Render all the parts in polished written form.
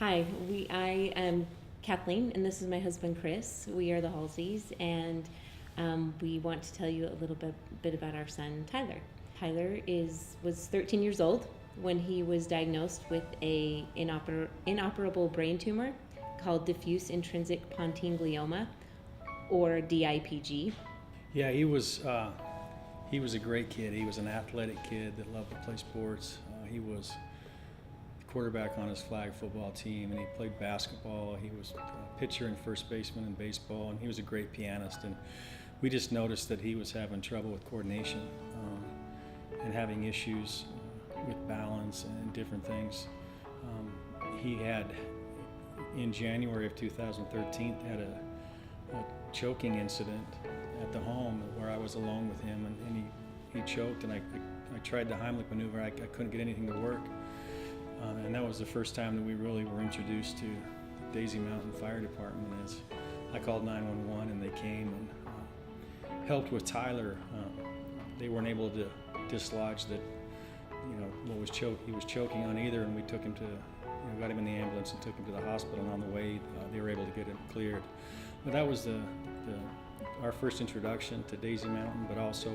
Hi, I am Kathleen, and this is my husband Chris. We are the Hallseys, and we want to tell you a little bit about our son Tyler. Tyler was 13 years old when he was diagnosed with a inoperable brain tumor called diffuse intrinsic pontine glioma, or DIPG. Yeah, he was a great kid. He was an athletic kid that loved to play sports. He was quarterback on his flag football team, and he played basketball. He was a pitcher and first baseman in baseball, and he was a great pianist. And we just noticed that he was having trouble with coordination and having issues with balance and different things. He had, in January of 2013, had a choking incident at the home where I was alone with him, and he choked, and I tried the Heimlich maneuver. I couldn't get anything to work. And that was the first time that we really were introduced to the Daisy Mountain Fire Department. As I called 911, and they came and helped with Tyler. They weren't able to dislodge that, he was choking on either, and we took him to, got him in the ambulance and took him to the hospital. And on the way, they were able to get him cleared. But that was our first introduction to Daisy Mountain, but also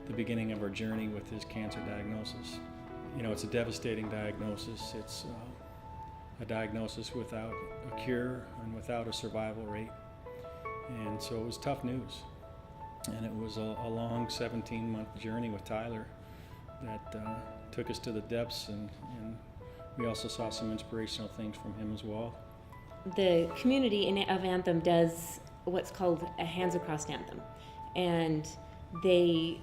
the beginning of our journey with his cancer diagnosis. It's a devastating diagnosis. It's a diagnosis without a cure and without a survival rate. And so it was tough news. And it was a long 17-month journey with Tyler that took us to the depths, and we also saw some inspirational things from him as well. The community of Anthem does what's called a Hands Across Anthem, and they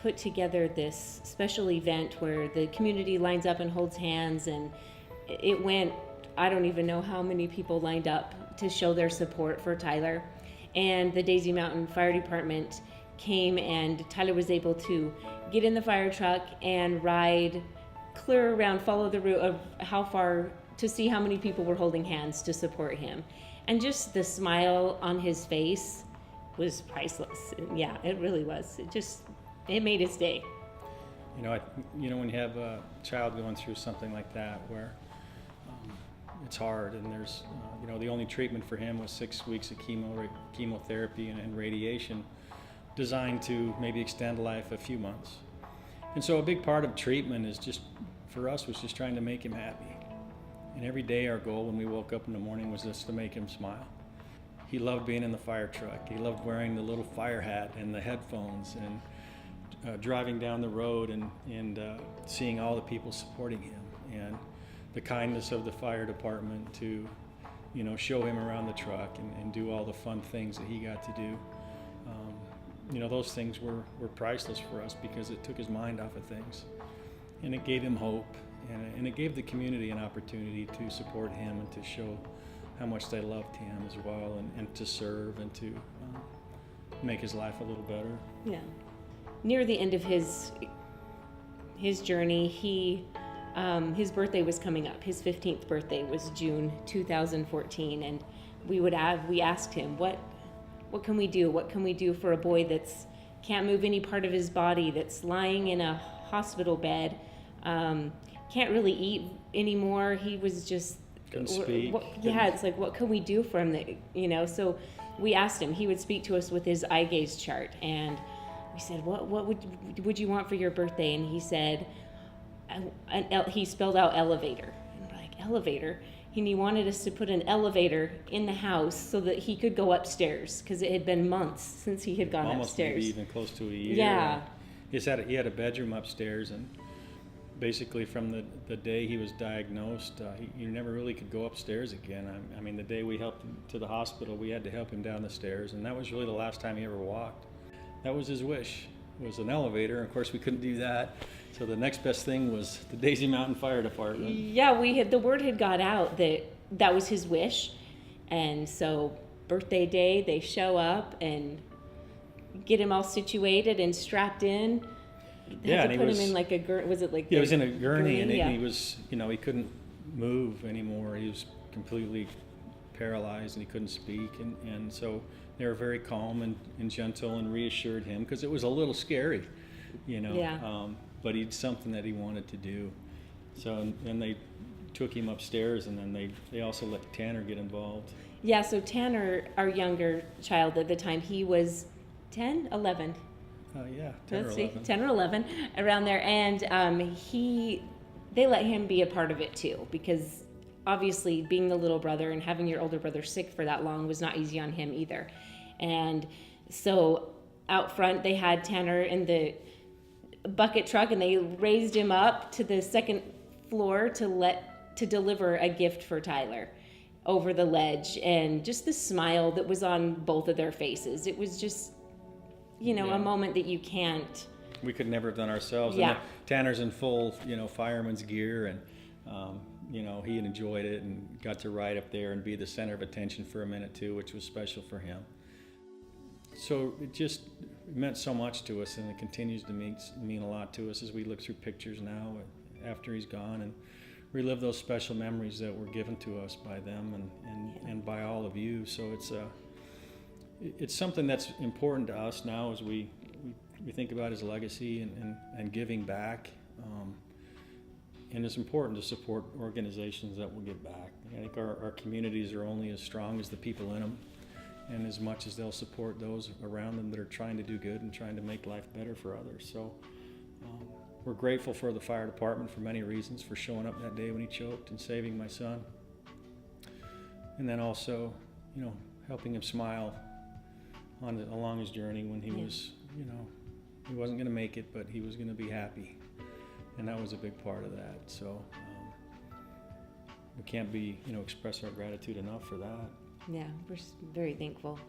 put together this special event where the community lines up and holds hands, and it went, I don't even know how many people lined up to show their support for Tyler. And the Daisy Mountain Fire Department came, and Tyler was able to get in the fire truck and ride clear around, follow the route of how far, to see how many people were holding hands to support him. And just the smile on his face was priceless. Yeah, it really was. It made his day. When you have a child going through something like that, where it's hard, and there's, the only treatment for him was 6 weeks of chemotherapy and radiation, designed to maybe extend life a few months. And so a big part of treatment is for us, was just trying to make him happy. And every day our goal when we woke up in the morning was just to make him smile. He loved being in the fire truck. He loved wearing the little fire hat and the headphones, and driving down the road and seeing all the people supporting him, and the kindness of the fire department to, show him around the truck and do all the fun things that he got to do. Those things were priceless for us, because it took his mind off of things, and it gave him hope, and it gave the community an opportunity to support him and to show how much they loved him as well, and to serve and to make his life a little better. Yeah. Near the end of his journey, his birthday was coming up. His 15th birthday was June 2014, and we asked him, what can we do? What can we do for a boy that's can't move any part of his body, that's lying in a hospital bed, can't really eat anymore? He was just couldn't speak. It's like, what can we do for him? So we asked him. He would speak to us with his eye gaze chart, and we said, what would you want for your birthday? And he said, he spelled out elevator. And we're like, elevator? And he wanted us to put an elevator in the house so that he could go upstairs, because it had been months since he had gone almost upstairs. Maybe even close to a year. Yeah. He had a bedroom upstairs, and basically from the day he was diagnosed, he never really could go upstairs again. I mean, the day we helped him to the hospital, we had to help him down the stairs, and that was really the last time he ever walked. That was his wish, was an elevator. Of course, we couldn't do that. So the next best thing was the Daisy Mountain Fire Department. Yeah, the word had got out that was his wish. And so birthday day, they show up and get him all situated and strapped in. They had to put him in like a gurney. Was it like? Yeah, he was in a gurney, and yeah. he was, he couldn't move anymore. He was completely paralyzed, and he couldn't speak. And so they were very calm and gentle and reassured him, because it was a little scary, Yeah. But it's something that he wanted to do. So, and they took him upstairs, and then they also let Tanner get involved. Yeah, so Tanner, our younger child at the time, he was 10, 11. Yeah, 10 or 11. 10 or 11, around there. And they let him be a part of it too, because obviously being the little brother and having your older brother sick for that long was not easy on him either. And so out front, they had Tanner in the bucket truck, and they raised him up to the second floor to deliver a gift for Tyler over the ledge. And just the smile that was on both of their faces, it was just, a moment that you can't. We could never have done ourselves. Yeah. And Tanner's in full, fireman's gear, and he enjoyed it and got to ride up there and be the center of attention for a minute too, which was special for him. So it just meant so much to us, and it continues to mean a lot to us as we look through pictures now after he's gone and relive those special memories that were given to us by them and by all of you. So it's something that's important to us now as we think about his legacy and giving back. And it's important to support organizations that will give back. I think our communities are only as strong as the people in them, and as much as they'll support those around them that are trying to do good and trying to make life better for others. So we're grateful for the fire department for many reasons, for showing up that day when he choked and saving my son. And then also, helping him smile along his journey when he was, he wasn't going to make it, but he was going to be happy. And that was a big part of that. So we can't express our gratitude enough for that. Yeah, we're very thankful.